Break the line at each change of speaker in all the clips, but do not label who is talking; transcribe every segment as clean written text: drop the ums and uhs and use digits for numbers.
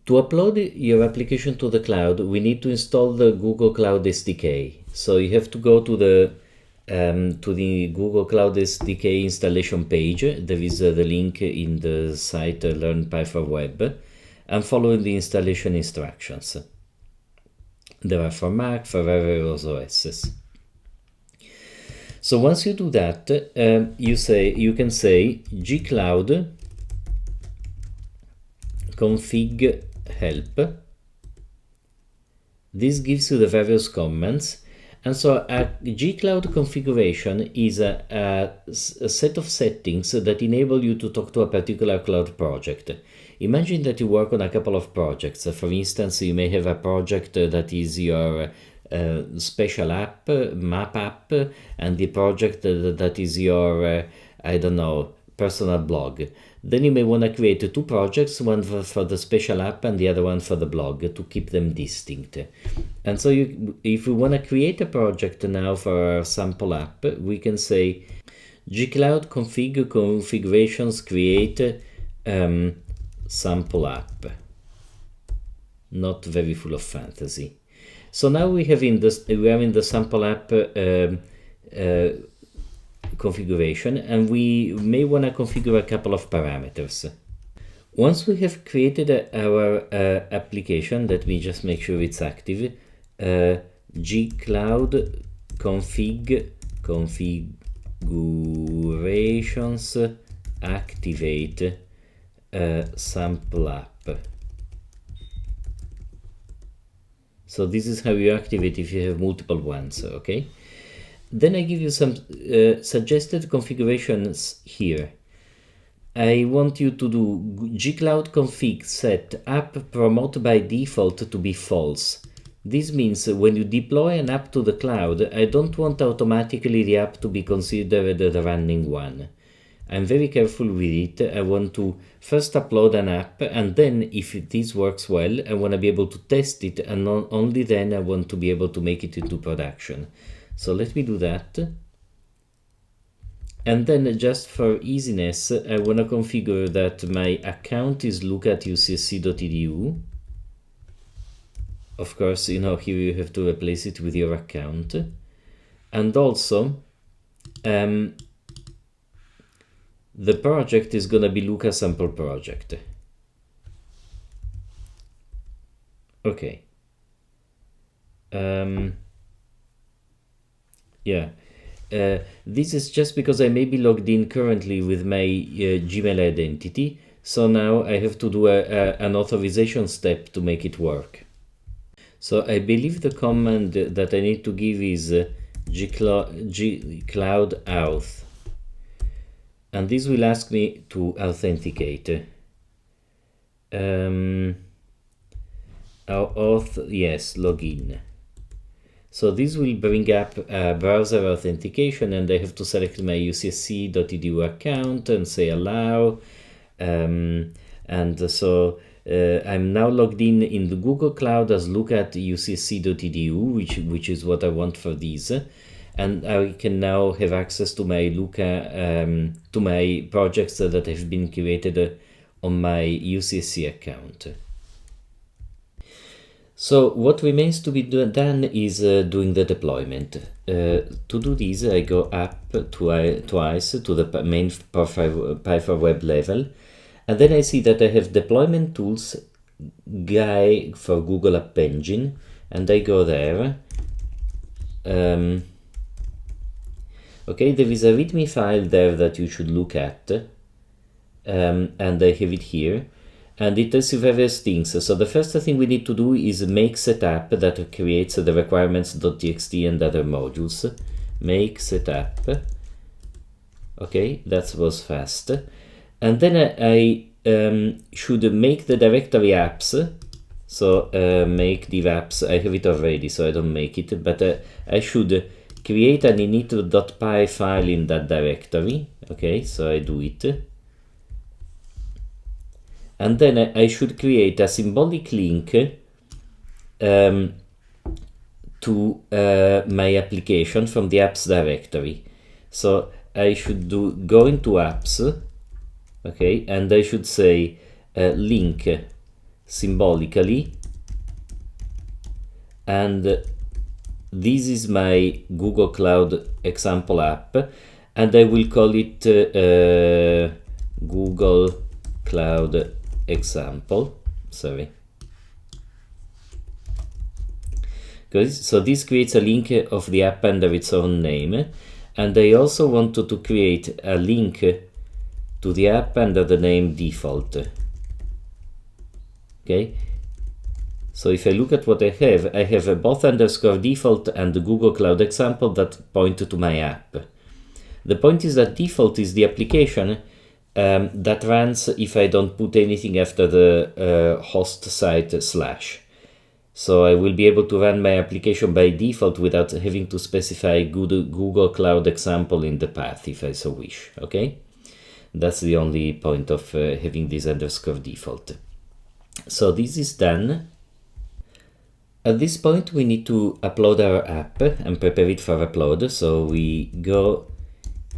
To upload your application to the cloud, we need to install the Google Cloud SDK. So you have to go to the Google Cloud SDK installation page. There is the link in the site Learn Python Web, and follow the installation instructions. There are for Mac, for various OSs. So once you do that, you can say gcloud config help. This gives you the various commands. And so a gcloud configuration is a set of settings that enable you to talk to a particular cloud project. Imagine that you work on a couple of projects. For instance, you may have a project that is your special app, map app, and the project that is your, I don't know, personal blog. Then you may want to create two projects, one for the special app and the other one for the blog, to keep them distinct. And so if we want to create a project now for our sample app, we can say gcloud config configurations create sample app. Not very full of fantasy. So now we are in the sample app configuration, and we may want to configure a couple of parameters. Once we have created our application, let me just make sure it's active. Gcloud configurations activate sample app. So this is how you activate if you have multiple ones, okay? Then I give you some suggested configurations here. I want you to do gcloud config set app promote by default to be false. This means when you deploy an app to the cloud, I don't want automatically the app to be considered the running one. I'm very careful with it. I want to first upload an app, and then if this works well, I want to be able to test it, and only then I want to be able to make it into production. So let me do that. And then just for easiness, I want to configure that my account is look@ucsc.edu. Of course, you know, here you have to replace it with your account. And also, the project is going to be Luca sample project. Okay. Yeah. This is just because I may be logged in currently with my Gmail identity. So now I have to do an authorization step to make it work. So I believe the command that I need to give is gcloud auth. And this will ask me to authenticate. Auth, yes, login. So this will bring up browser authentication, and I have to select my ucsc.edu account and say allow. And so I'm now logged in the Google Cloud as look@ucsc.edu, which is what I want for these. And I can now have access to my Luca, to my projects that have been created on my UCSC account. So what remains to be done is doing the deployment. To do this, I go up twice to the main Python web level, and then I see that I have deployment tools guy for Google App Engine, and I go there. Okay, there is a README file there that you should look at, and I have it here, and it tells you various things. So the first thing we need to do is make setup that creates the requirements.txt and other modules. Make setup. Okay, that was fast. And then I should make the directory apps. So make div apps. I have it already, so I don't make it, but I should create an init.py file in that directory. Okay, so I do it. And then I should create a symbolic link to my application from the apps directory. So I should go into apps, okay, and I should say link symbolically, and this is my Google Cloud example app, and I will call it Google Cloud example. Sorry. So this creates a link of the app under its own name, and I also wanted to create a link to the app under the name default. Okay, so if I look at what I have both underscore default and the Google Cloud example that point to my app. The point is that default is the application that runs if I don't put anything after the host site /. So I will be able to run my application by default without having to specify Google Cloud example in the path if I so wish, okay? That's the only point of having this underscore default. So this is done. At this point we need to upload our app and prepare it for upload. So we go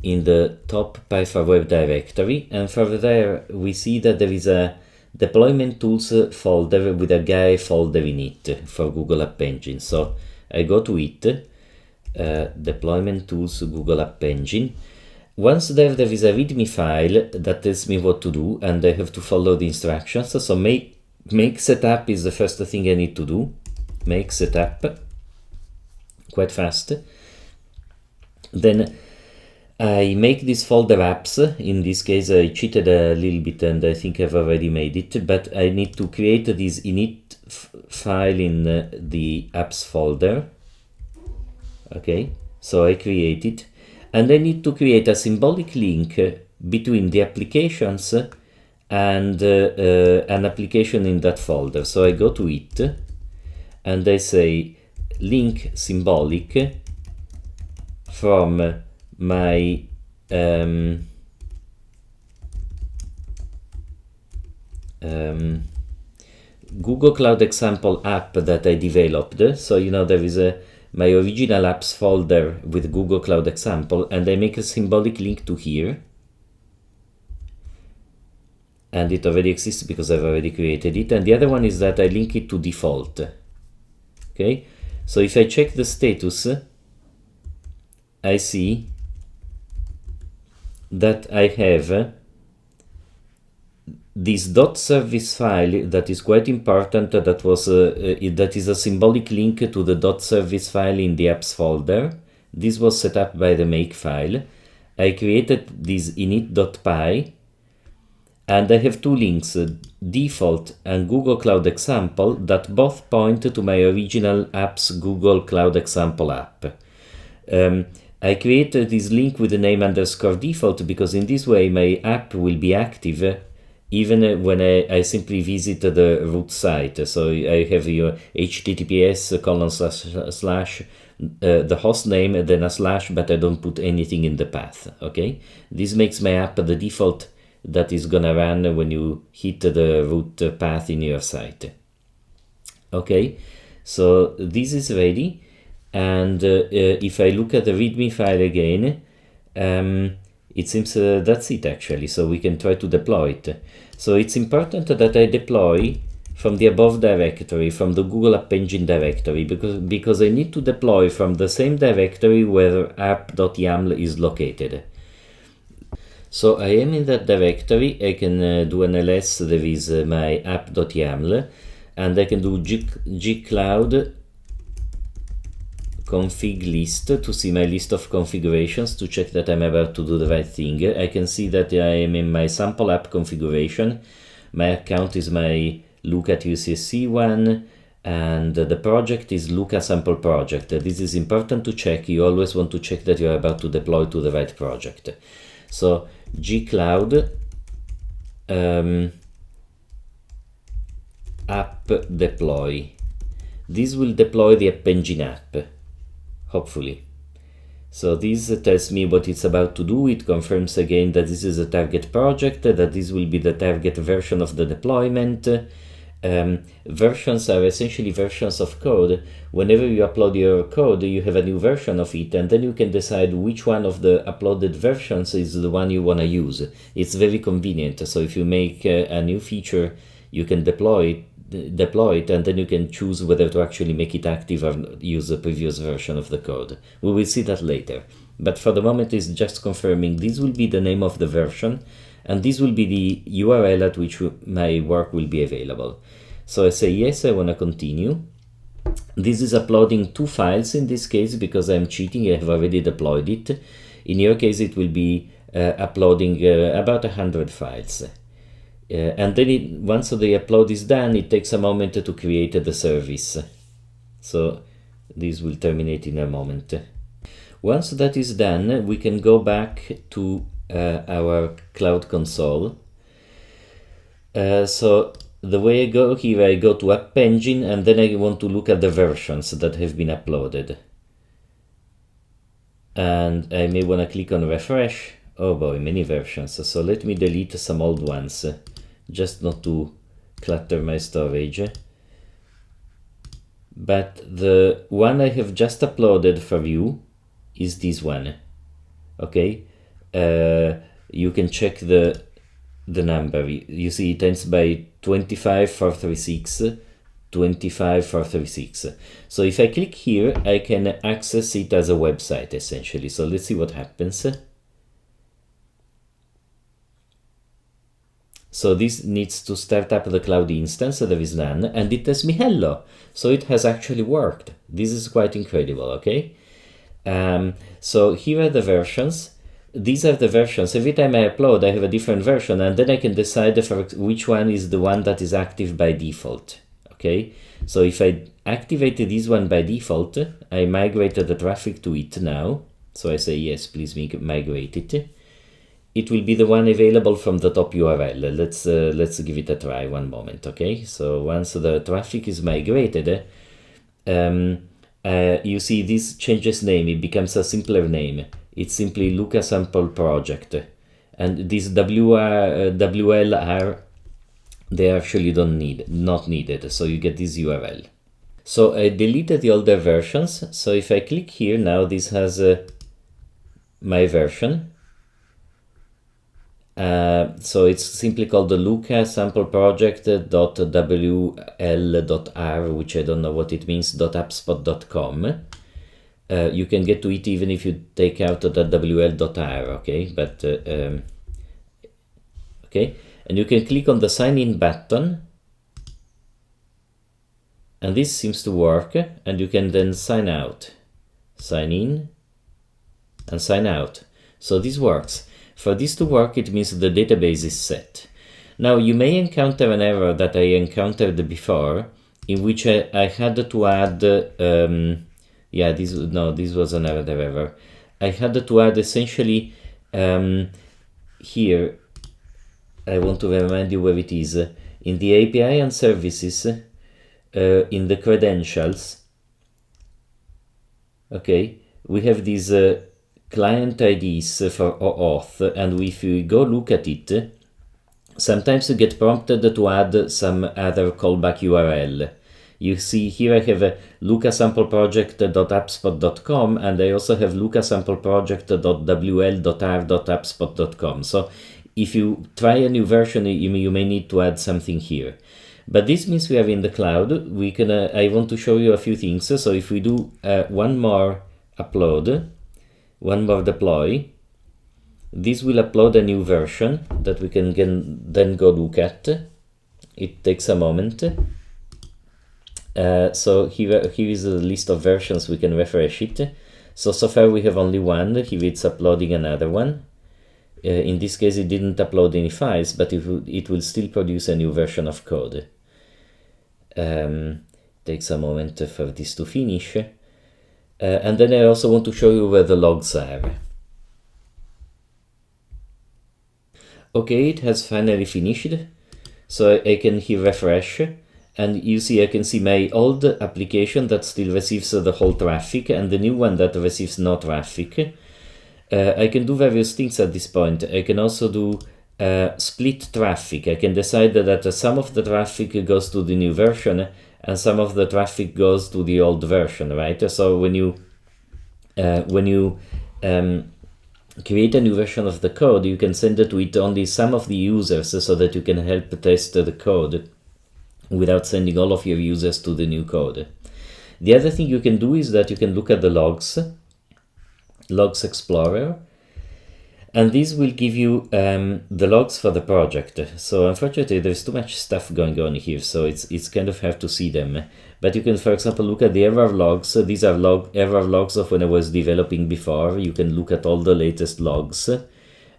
in the top Python web directory, and from there we see that there is a deployment tools folder with a Gaia folder in it for Google App Engine. So I go to it, deployment tools Google App Engine. Once there is a readme file that tells me what to do, and I have to follow the instructions. So make setup is the first thing I need to do. Make setup, quite fast. Then I make this folder apps. In this case I cheated a little bit and I think I've already made it, but I need to create this init file in the apps folder. Okay, so I create it, and I need to create a symbolic link between the applications and an application in that folder. So I go to it and I say link symbolic from my Google Cloud example app that I developed. So there is my original apps folder with Google Cloud example, and I make a symbolic link to here, and it already exists because I've already created it. And the other one is that I link it to default. Okay, so if I check the status, I see that I have this .service file that is quite important. That is a symbolic link to the .service file in the apps folder. This was set up by the makefile. I created this init.py, and I have two links, default and Google Cloud example, that both point to my original apps Google Cloud example app. I created this link with the name underscore default because in this way my app will be active even when I simply visit the root site. So I have your https : the host name, then a slash, but I don't put anything in the path. Okay, this makes my app the default that is gonna run when you hit the root path in your site. Okay, so this is ready. And if I look at the readme file again, it seems that's it actually. So we can try to deploy it. So it's important that I deploy from the above directory, from the Google App Engine directory, because I need to deploy from the same directory where app.yaml is located. So I am in that directory. I can do an ls. There is my app.yaml, and I can do gcloud config list to see my list of configurations to check that I'm about to do the right thing. I can see that I am in my sample app configuration. My account is my Luca UCSC one, and the project is Luca sample project. This is important to check. You always want to check that you're about to deploy to the right project. So gcloud app deploy. This will deploy the App Engine app, hopefully. So this tells me what it's about to do. It confirms again that this is a target project, that this will be the target version of the deployment. Versions are essentially versions of code. Whenever you upload your code, you have a new version of it, and then you can decide which one of the uploaded versions is the one you want to use. It's very convenient. So if you make a new feature, you can deploy deploy it, and then you can choose whether to actually make it active or use the previous version of the code. We will see that later. But for the moment, it's just confirming this will be the name of the version, and this will be the URL at which my work will be available. So I say yes, I want to continue. This is uploading 2 files in this case because I'm cheating, I have already deployed it. In your case, it will be uploading about 100 files. And then once the upload is done, it takes a moment to create the service. So this will terminate in a moment. Once that is done, we can go back to our Cloud Console. So the way I go here, I go to App Engine, and then I want to look at the versions that have been uploaded. And I may want to click on refresh. Oh boy, many versions. So let me delete some old ones, just not to clutter my storage. But the one I have just uploaded for you is this one. Okay, you can check the number. You see it ends by 25436, 25436. So if I click here, I can access it as a website essentially. So let's see what happens. So this needs to start up the cloud instance, so there is none, and it tells me hello. So it has actually worked. This is quite incredible, okay? So here are the versions. These are the versions. Every time I upload, I have a different version, and then I can decide for which one is the one that is active by default, okay? So if I activate this one by default, I migrate the traffic to it now. So I say, yes, please migrate it. It will be the one available from the top URL. Let's give it a try one moment, okay? So once the traffic is migrated, you see this changes name. It becomes a simpler name. It's simply Luca Sample Project. And this WLR, they actually not needed. So you get this URL. So I deleted the older versions. So if I click here now, this has my version. So it's simply called the Luca Sample Project.wl.r, which I don't know what it means, .appspot.com. You can get to it even if you take out the .wl.r, okay? But okay, and you can click on the sign in button, and this seems to work, and you can then sign out, sign in, and sign out. So this works. For this to work, it means the database is set. Now you may encounter an error that I encountered before, in which I had to add, this was another error. I had to add essentially, here, I want to remind you where it is, in the API and services, in the credentials, okay, we have these client IDs for OAuth, and if you go look at it, sometimes you get prompted to add some other callback URL. You see here I have lucasampleproject.appspot.com, and I also have lucasampleproject.wl.r.appspot.com. So if you try a new version, you may need to add something here. But this means we are in the cloud. We can. I want to show you a few things. So if we do one more upload, one more deploy, this will upload a new version that we can then go look at. It takes a moment. So here is a list of versions. We can refresh it. So far we have only one. Here it's uploading another one. In this case it didn't upload any files, but it will still produce a new version of code. Takes a moment for this to finish. And then I also want to show you where the logs are. Okay, it has finally finished. So I can here refresh, and you see I can see my old application that still receives the whole traffic, and the new one that receives no traffic. I can do various things at this point. I can also do split traffic. I can decide that some of the traffic goes to the new version, and some of the traffic goes to the old version, right? So when you create a new version of the code, you can send it to only some of the users so that you can help test the code without sending all of your users to the new code. The other thing you can do is that you can look at the logs Explorer, and this will give you the logs for the project. So unfortunately there's too much stuff going on here, so it's kind of hard to see them. But you can, for example, look at the error logs. So these are error logs of when I was developing before. You can look at all the latest logs,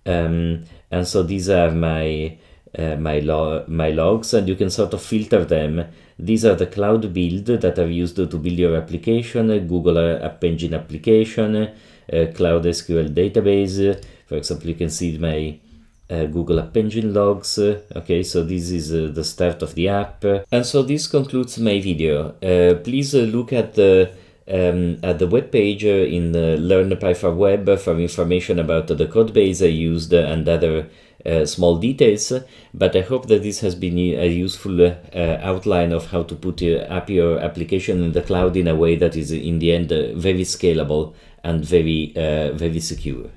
and so these are my logs, and you can sort of filter them. These are the cloud build that I've used to build your application, Google App Engine application, Cloud SQL database. For example, you can see my Google App Engine logs. Okay, so this is the start of the app. And so this concludes my video. Please look at the web page in Learn Python Web for information about the code base I used and other small details. But I hope that this has been a useful outline of how to put your application in the cloud in a way that is in the end very scalable and very secure.